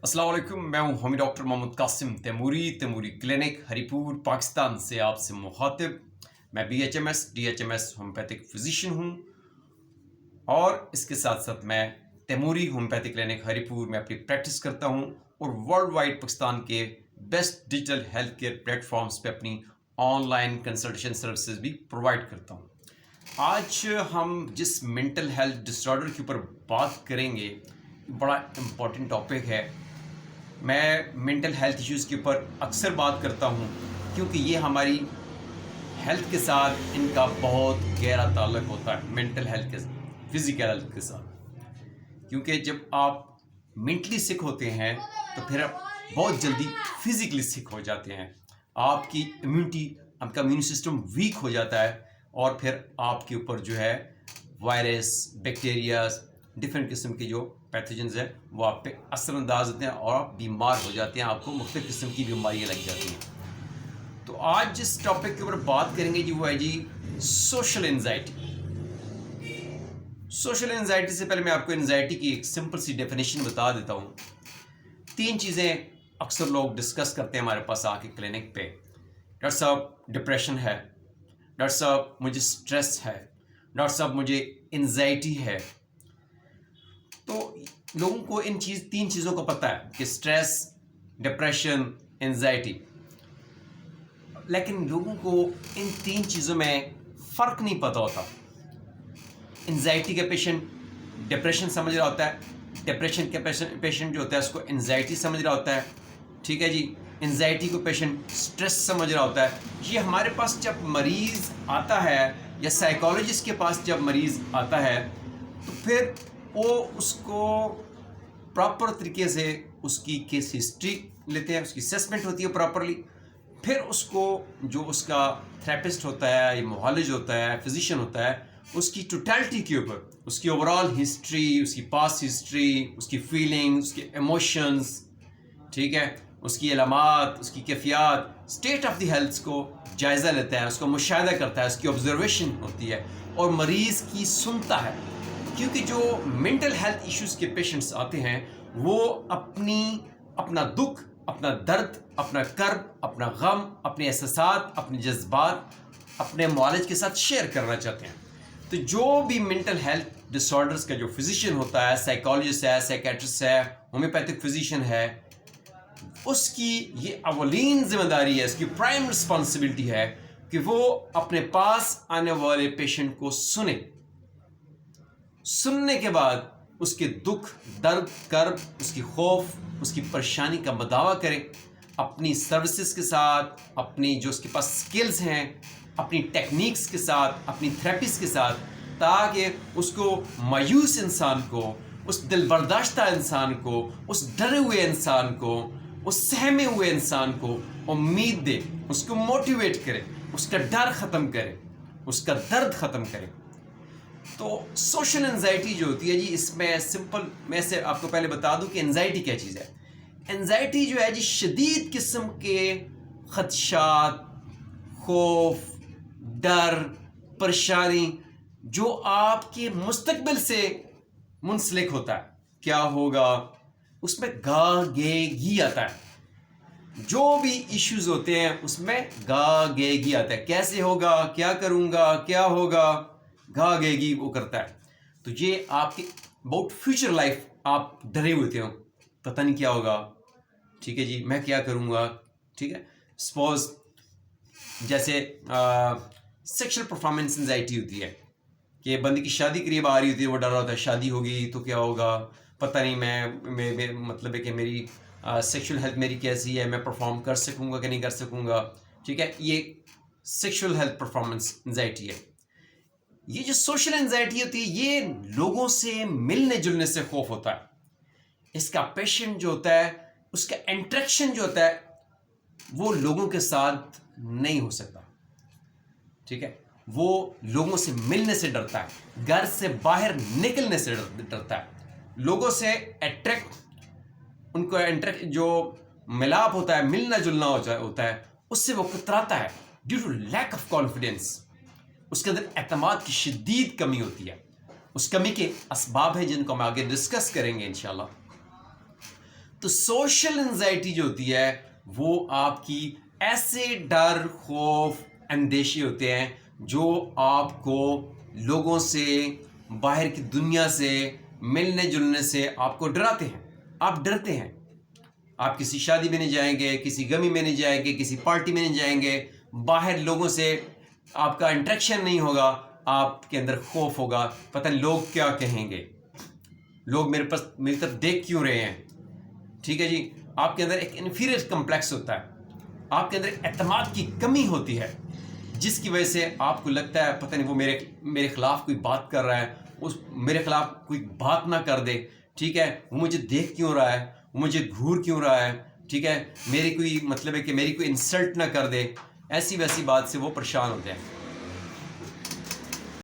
अस्सलाम वालेकुम। मैं हूं हामी डॉक्टर मोहम्मद कासिम तैमूरी क्लिनिक हरीपुर पाकिस्तान से आपसे मुखातिब। मैं BHMS DHMS होम्योपैथिक फिजिशियन हूं और इसके साथ साथ मैं तैमूरी होम्योपैथिक क्लिनिक हरीपुर में अपनी प्रैक्टिस करता हूं और वर्ल्ड वाइड पाकिस्तान के best digital health care platforms पे अपनी ऑनलाइन कंसल्टेशन सर्विसेज भी प्रोवाइड करता हूं। आज हम जिस मेंटल हेल्थ डिसऑर्डर के ऊपर बात करेंगे, बड़ा इम्पॉर्टेंट टॉपिक है। मैं मेंटल हेल्थ इश्यूज़ के ऊपर अक्सर बात करता हूँ क्योंकि ये हमारी हेल्थ के साथ इनका बहुत गहरा ताल्लुक होता है, मेंटल हेल्थ के फिज़िकल हेल्थ के साथ। क्योंकि जब आप मेंटली सिक होते हैं तो फिर आप बहुत जल्दी फिज़िकली सिक हो जाते हैं। आपकी आपका इम्यून सिस्टम वीक हो जाता है और फिर आपके ऊपर जो है वायरस, बैक्टीरिया, डिफरेंट किस्म के जो पैथोजेंस हैं वो आप पे असरअंदाज होते हैं और आप बीमार हो जाते हैं, आपको मुख्तलिफ किस्म की बीमारियाँ लग जाती हैं। तो आज जिस टॉपिक के ऊपर बात करेंगे जी वो है जी सोशल एंजाइटी। सोशल एंजाइटी से पहले मैं आपको एंजाइटी की एक सिंपल सी डेफिनेशन बता देता हूँ। 3 चीज़ें अक्सर लोग डिस्कस करते हैं हमारे पास आके क्लिनिक पे। डॉक्टर साहब डिप्रेशन है, डॉक्टर साहब मुझे स्ट्रेस है, डॉक्टर साहब मुझे एंजाइटी है। तो लोगों को 3 चीज़ों का पता है कि स्ट्रेस, डिप्रेशन, एंजाइटी, लेकिन लोगों को इन 3 चीज़ों में फ़र्क नहीं पता होता। एंजाइटी का पेशेंट डिप्रेशन समझ रहा होता है, डिप्रेशन के पेशेंट जो होता है उसको एंजाइटी समझ रहा होता है, ठीक है जी। एंजाइटी को पेशेंट स्ट्रेस समझ रहा होता है। ये हमारे पास जब मरीज़ आता है या साइकोलॉजिस्ट के पास जब मरीज़ आता है तो फिर वो उसको प्रॉपर तरीके से उसकी केस हिस्ट्री लेते हैं, उसकी असेसमेंट होती है प्रॉपरली। फिर उसको जो उसका थेरेपिस्ट होता है या मुआलिज होता है, फिजिशियन होता है, उसकी टोटलिटी के ऊपर उसकी ओवरऑल हिस्ट्री, उसकी पास्ट हिस्ट्री, उसकी फीलिंग्स, उसके इमोशंस, ठीक है, उसकी अलामात, उसकी कैफियत, स्टेट ऑफ द हेल्थ को जायज़ा लेता है, उसको मुशाहिदा करता है, उसकी ऑब्जर्वेशन होती है और मरीज़ की सुनता है। क्योंकि जो मेंटल हेल्थ इश्यूज़ के पेशेंट्स आते हैं वो अपना दुख, अपना दर्द, अपना कर्ब, अपना गम, अपने एहसासात, अपने जज्बात अपने मुआलिज के साथ शेयर करना चाहते हैं। तो जो भी मेंटल हेल्थ डिसऑर्डर्स का जो फिजिशियन होता है, साइकोलॉजिस्ट है, साइकेट्रिस्ट है, होम्योपैथिक फिजिशियन है, उसकी ये अवलीन जिम्मेदारी है, उसकी प्राइम रिस्पॉन्सिबिलिटी है कि वो अपने पास आने वाले पेशेंट को सुनने के बाद उसके दुख, दर्द, कर्ब, उसकी खौफ, उसकी परेशानी का मदावा करें अपनी सर्विसेज के साथ, अपनी जो उसके पास स्किल्स हैं, अपनी टेक्निक्स के साथ, अपनी थेरेपीज़ के साथ, ताकि उसको मायूस इंसान को, उस दिलबर्दाश्ता इंसान को, उस डरे हुए इंसान को, उस सहमे हुए इंसान को उम्मीद दे, उसको मोटिवेट करे, उसका डर ख़त्म करे, उसका दर्द ख़त्म करे। तो सोशल एंजाइटी जो होती है जी, इसमें सिंपल मैं से आपको पहले बता दूं कि एंजाइटी क्या चीज़ है। एंजाइटी जो है जी शदीद किस्म के खदशात, खौफ, डर, परेशानी जो आपके मुस्तकबिल से मुंसलिक होता है, क्या होगा, उसमें गा-गे-गी आता है। जो भी इश्यूज होते हैं उसमें गा-गे-गी आता है। कैसे होगा, क्या करूँगा, क्या होगा, गा-गे-गी वो करता है। तो ये आपकी अबाउट फ्यूचर लाइफ आप डरे हुए हो, पता नहीं क्या होगा, ठीक है जी, मैं क्या करूँगा, ठीक है। सपोज जैसे सेक्शुअल परफॉर्मेंस एंजाइटी होती है कि बंदे की शादी करीब आ रही होती है, वो डर रहा होता है शादी होगी तो क्या होगा, पता नहीं मैं मतलब है कि मेरी सेक्शुअल हेल्थ मेरी कैसी है, मैं परफॉर्म कर सकूँगा कि नहीं कर सकूँगा, ठीक है। ये सेक्शुअल हेल्थ परफॉर्मेंस एंजाइटी है। ये जो सोशल एंजाइटी होती है ये लोगों से मिलने जुलने से खौफ होता है। इसका पेशेंट जो होता है उसका इंटरेक्शन जो होता है वो लोगों के साथ नहीं हो सकता, ठीक है। वो लोगों से मिलने से डरता है, घर से बाहर निकलने से डरता है, लोगों से इंटरेक्ट जो मिलाप होता है, मिलना जुलना होता है, उससे वो कतराता है due to lack of confidence. उसके अंदर एतमाद की शदीद कमी होती है। उस कमी के असबाब हैं जिनको हम आगे डिस्कस करेंगे इंशाल्लाह। تو سوشل انزائٹی جو ہوتی ہے وہ آپ کی ایسے ڈر، خوف، اندیشے ہوتے ہیں جو آپ کو لوگوں سے، باہر کی دنیا سے ملنے جلنے سے آپ کو ڈراتے ہیں. آپ ڈرتے ہیں. آپ کسی شادی میں نہیں جائیں گے، کسی غمی میں نہیں جائیں گے، کسی پارٹی میں نہیں جائیں گے، باہر لوگوں سے آپ کا انٹریکشن نہیں ہوگا. آپ کے اندر خوف ہوگا، پتہ نہیں لوگ کیا کہیں گے، لوگ میری طرف دیکھ کیوں رہے ہیں. ٹھیک ہے جی. آپ کے اندر ایک انفیریئر کمپلیکس ہوتا ہے، آپ کے اندر اعتماد کی کمی ہوتی ہے، جس کی وجہ سے آپ کو لگتا ہے پتہ نہیں وہ میرے خلاف کوئی بات کر رہا ہے، میرے خلاف کوئی بات نہ کر دے. ٹھیک ہے. وہ مجھے دیکھ کیوں رہا ہے، وہ مجھے گھور کیوں رہا ہے. ٹھیک ہے. میری کوئی مطلب ہے کہ میری کوئی انسلٹ نہ کر دے. ایسی ویسی بات سے وہ پریشان ہوتے ہیں.